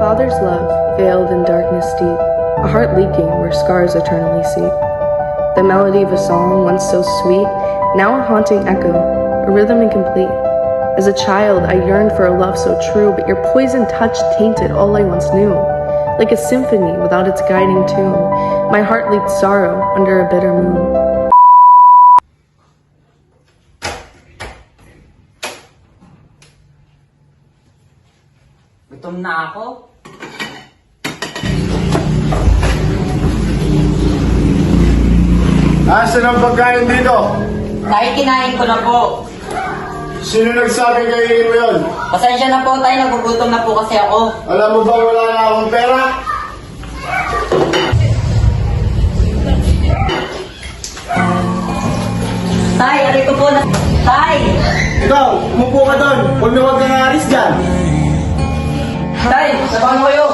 father's love, veiled in darkness deep, a heart leaking where scars eternally seep. The melody of a song once so sweet, now a haunting echo, a rhythm incomplete. As a child, I yearned for a love so true, but your poison touch tainted all I once knew. Like a symphony without its guiding tune, my heart leaked sorrow under a bitter moon. Gutom na ako. Asan ang pagkain dito? Kahit kinain ko na po. Sino nagsabi kainin mo yun? Pasensya na po tayo, nagugutom na po kasi ako. Alam mo ba wala na akong pera? Tay, aray ko po na... Tay! Ikaw, umupo ka doon. Huwag na huwag kang aalis dyan. Tay, sabahan mo kayo.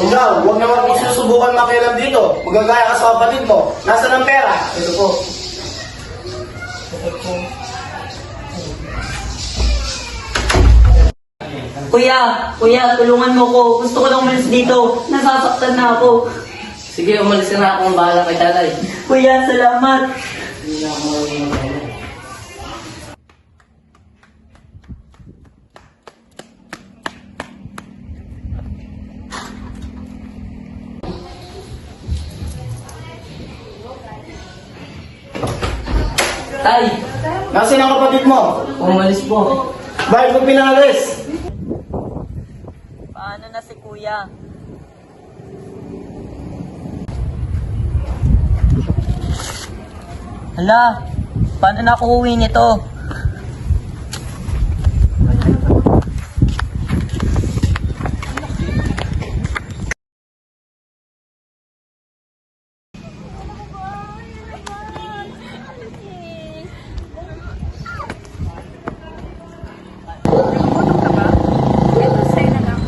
Ikaw, huwag naman mo susubukan makialam dito. Magagaya ka sa kapatid mo. Nasaan ang pera? Ito po. Kuya, tulungan mo ko. Gusto ko lang umalis dito. Nasasaktan na ako. Sige, umalis ka na, ako ang bahala kay tatay. Kuya, salamat. Tay, Nasaan ang kapatid mo? umalis po. Bakit mo pinalis? Paano na si kuya? Hala, paano na ako uwi nito?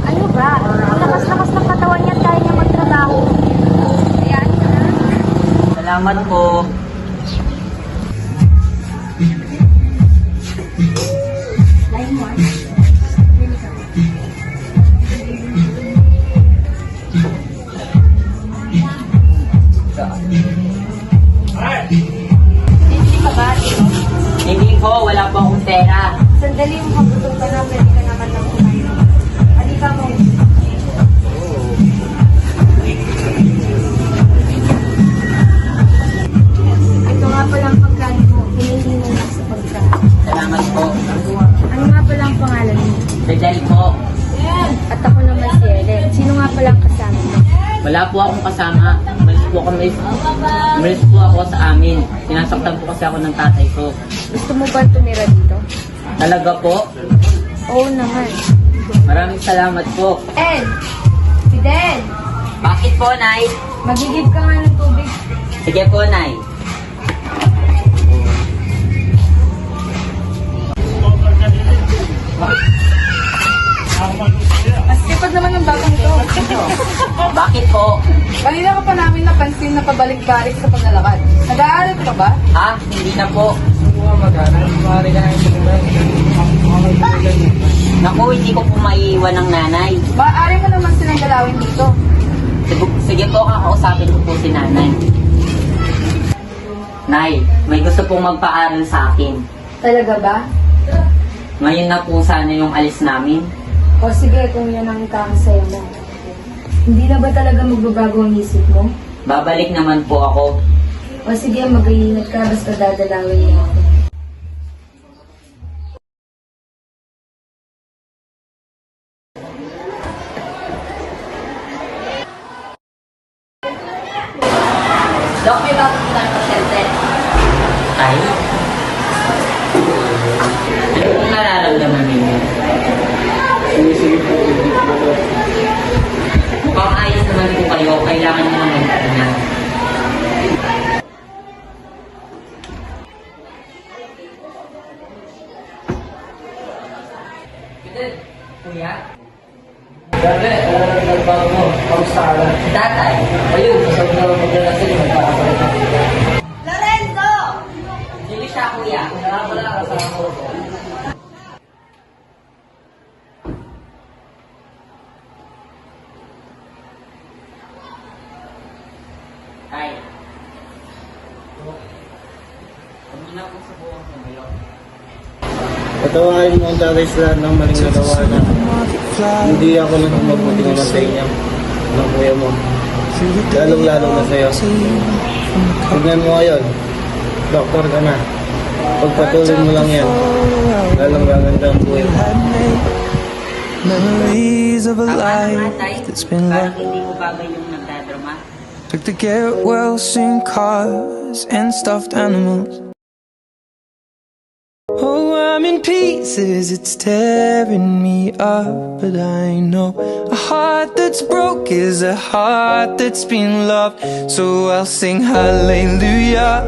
Ano ba? Ang lakas-lakas ng katawan niya, kaya niya magtrabaho. Ayan ka na. Salamat po. Hindi ka ba? Hindi po, wala po akong pera. Sandali mo magutom ka na, pwede ka naman lang kumain. Halika mo. Ito nga palang pagkain mo. Hinihingi mo na sa pagkain. Salamat po. Ano nga palang pangalan mo? Dadali po. At ako naman si Ellen. Sino nga palang kasama mo? Wala po akong kasama. Umalis po ako sa amin. Sinasaktan po kasi ako ng tatay ko. Gusto mo ba tumira dito? Talaga po? Oo naman. Maraming salamat po. El! Fidel! Bakit po, Nay? Magigib ka nga ng tubig. Sige po, Nay. Mas sipag naman ng batang ito. Bakit po? Kanina ka pa namin napansin na pabalik-balik sa paglalakad. Nag-aaral ka ba? Ha? Hindi na po. Naku, hindi ko po maiiwan ng nanay. Maaari mo naman silang galawin dito. Sige po, kakausapin ko po si nanay. Nay, may gusto pong magpaaral sa akin. Talaga ba? Ngayon na po sana yung alis namin. O sige, kung yan ang kakasaya mo. Hindi na ba talaga magbabago ang isip mo? Babalik naman po ako. O sige, mag-iingat ka basta dadalawin niya ako. Dok, may bago po tayong pasyente. Tay? Ano pong nararamdaman ninyo? Mukhang ayos naman po kayo. Kailangan nyo naman magpahinga. Kuya? Dati, alam mo yung nagbago mo. Kamusta ka lang? Tatay? Ayun, kasama na lang magdala sila. Magkakapalit na. Lorenzo! Sino siya, kuya? Kaya pala, kasama ko. Patawarin mo ang tatay sa lahat ng maling nagawa na. Hindi ako nang mabuti naman sa inyo. Ng kuya mo. Lalong-lalo na sa'yo. Tignan mo ngayon. Doktor ka na. Pagpatuloy mo lang yan. Lalong gaganda ang buhay mo. Memories of a life that's been lost. Hindi ko bagay yung nagdadrama. Took to get well, seen cars and stuffed animals. Oh, I'm in pieces, it's tearing me up. But I know a heart that's broke is a heart that's been loved. So I'll sing hallelujah.